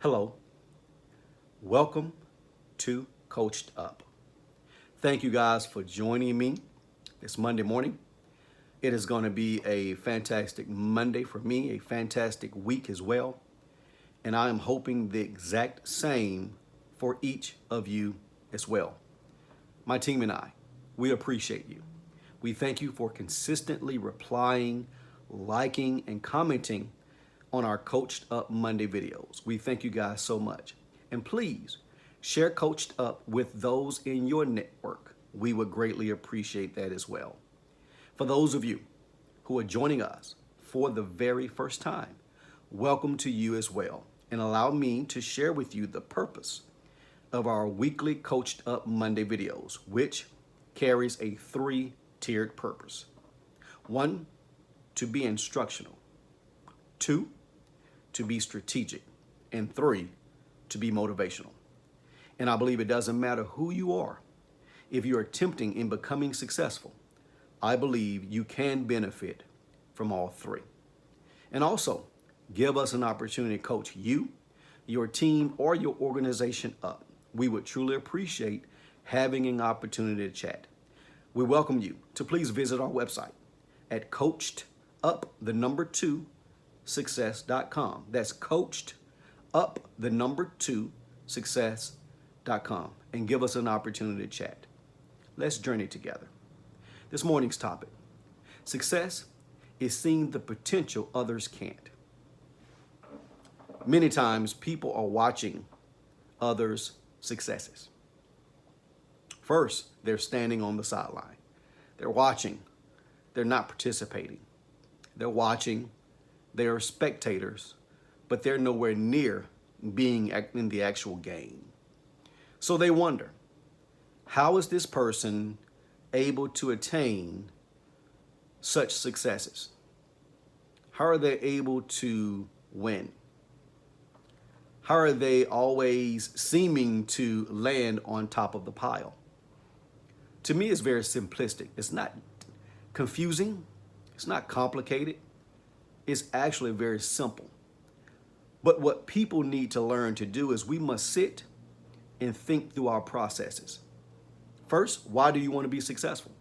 Hello, welcome to Coached Up. Thank you guys for joining me this Monday morning. It is going to be a fantastic Monday for me, a fantastic week as well. And I am hoping the exact same for each of you as well. My team and I, we appreciate you. We thank you for consistently replying, liking, and commenting on our Coached Up Monday videos. We thank you guys so much. And please share Coached Up with those in your network. We would greatly appreciate that as well. For those of you who are joining us for the very first time, welcome to you as well. And allow me to share with you the purpose of our weekly Coached Up Monday videos, which carries a three-tiered purpose. 1, to be instructional. 2, to be strategic. And 3, to be motivational. And I believe it doesn't matter who you are. If you're attempting in becoming successful, I believe you can benefit from all three. And also, give us an opportunity to coach you, your team, or your organization up. We would truly appreciate having an opportunity to chat. We welcome you to please visit our website at COACHEDUP2success.com. That's COACHEDUP2success.com, and give us an opportunity to chat. Let's journey together. This morning's topic: success is seeing the potential others can't. Many times people are watching others' successes. First, they're standing on the sideline. They're watching. They're not participating. They're watching. They are spectators, but they're nowhere near being in the actual game. So they wonder, how is this person able to attain such successes? How are they able to win? How are they always seeming to land on top of the pile? To me, it's very simplistic. It's not confusing. It's not complicated. It's actually very simple. But what people need to learn to do is we must sit and think through our processes. First, why do you want to be successful?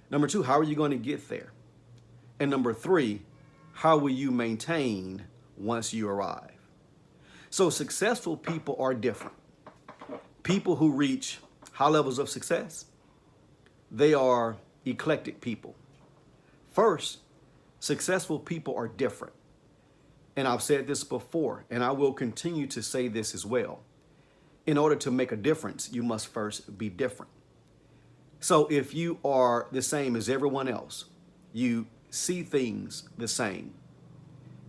Number 2, how are you going to get there? And number 3, how will you maintain once you arrive? So successful people are different. People who reach high levels of success, they are eclectic people. First, successful people are different. And I've said this before, and I will continue to say this as well. In order to make a difference, you must first be different. So if you are the same as everyone else, you see things the same,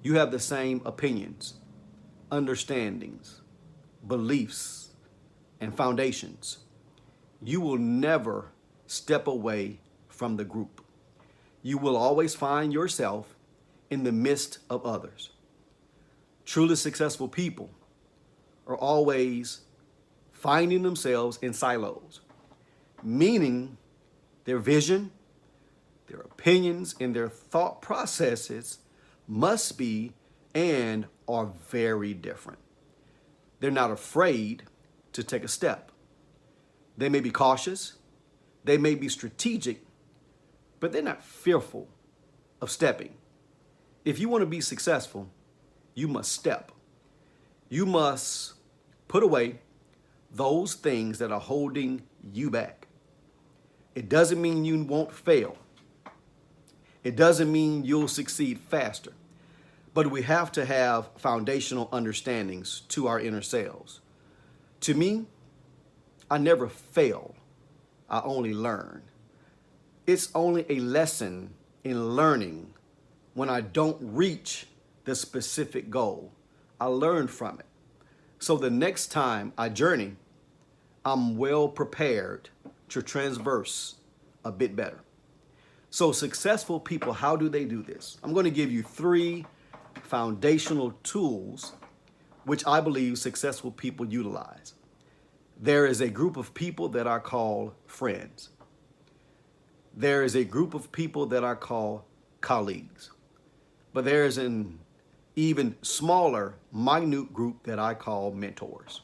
you have the same opinions, understandings, beliefs, and foundations, you will never step away from the group. You will always find yourself in the midst of others. Truly successful people are always finding themselves in silos, meaning their vision, their opinions, and their thought processes must be and are very different. They're not afraid to take a step. They may be cautious, they may be strategic, but they're not fearful of stepping. If you want to be successful, you must step. You must put away those things that are holding you back. It doesn't mean you won't fail. It doesn't mean you'll succeed faster. But we have to have foundational understandings to our inner selves. To me, I never fail. I only learn. It's only a lesson in learning when I don't reach the specific goal. I learn from it. So the next time I journey, I'm well prepared to transverse a bit better. So successful people, how do they do this? I'm going to give you 3 foundational tools which I believe successful people utilize. There is a group of people that I call friends. There is a group of people that I call colleagues. But there is an even smaller, minute group that I call mentors.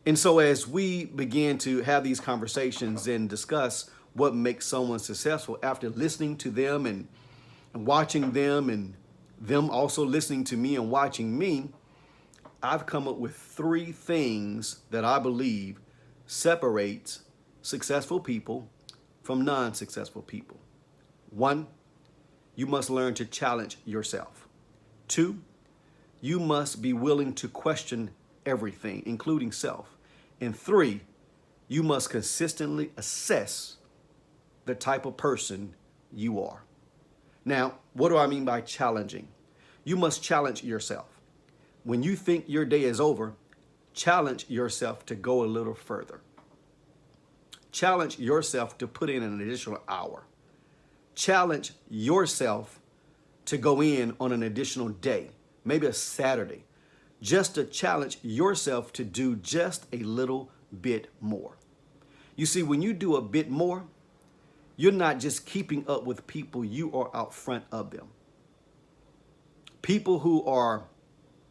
And so as we begin to have these conversations and discuss what makes someone successful after listening to them and watching them and them also listening to me and watching me, I've come up with 3 things that I believe separates successful people from non-successful people. 1, you must learn to challenge yourself. 2, you must be willing to question everything, including self. And 3, you must consistently assess the type of person you are. Now, what do I mean by challenging? You must challenge yourself. When you think your day is over, challenge yourself to go a little further. Challenge yourself to put in an additional hour. Challenge yourself to go in on an additional day, maybe a Saturday, just to challenge yourself to do just a little bit more. You see, when you do a bit more, you're not just keeping up with people, you are out front of them. People who are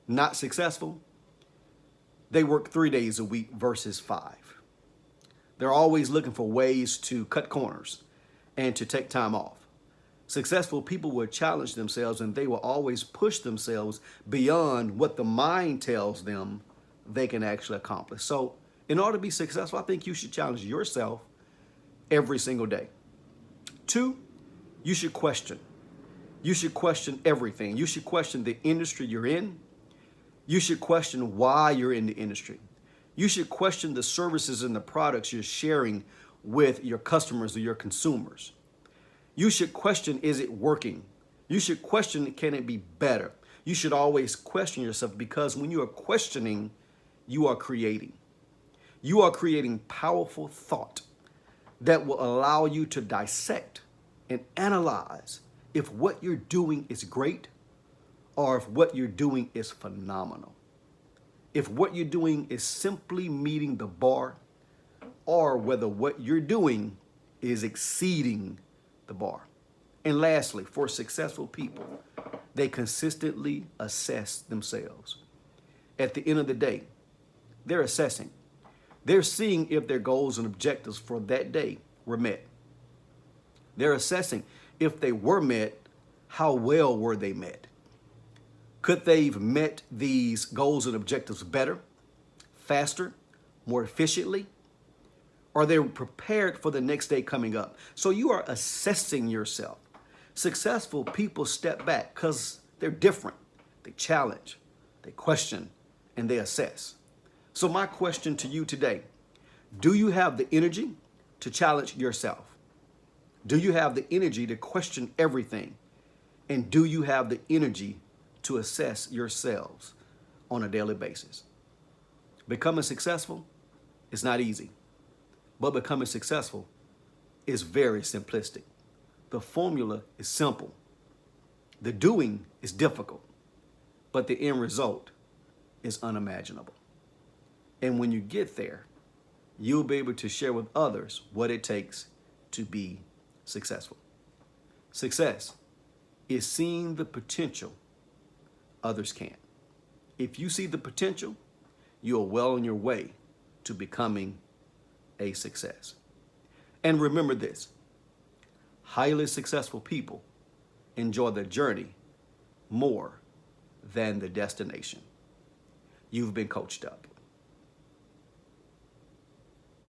not successful, they work 3 days a week versus 5. They're always looking for ways to cut corners and to take time off. Successful people will challenge themselves, and they will always push themselves beyond what the mind tells them they can actually accomplish. So in order to be successful, I think you should challenge yourself every single day. 2, you should question. You should question everything. You should question the industry you're in. You should question why you're in the industry. You should question the services and the products you're sharing with your customers or your consumers. You should question, is it working? You should question, can it be better? You should always question yourself, because when you are questioning, you are creating. You are creating powerful thought that will allow you to dissect and analyze if what you're doing is great or if what you're doing is phenomenal. If what you're doing is simply meeting the bar, or whether what you're doing is exceeding the bar. And lastly, for successful people, they consistently assess themselves. At the end of the day, they're assessing. They're seeing if their goals and objectives for that day were met. They're assessing if they were met, how well were they met? Could they have met these goals and objectives better, faster, more efficiently? Are they prepared for the next day coming up? So you are assessing yourself. Successful people step back because they're different. They challenge, they question, and they assess. So my question to you today, do you have the energy to challenge yourself? Do you have the energy to question everything? And do you have the energy to assess yourselves on a daily basis? Becoming successful is not easy, but becoming successful is very simplistic. The formula is simple. The doing is difficult, but the end result is unimaginable. And when you get there, you'll be able to share with others what it takes to be successful. Success is seeing the potential others can't. If you see the potential, you are well on your way to becoming a success. And remember this, highly successful people enjoy the journey more than the destination. You've been coached up.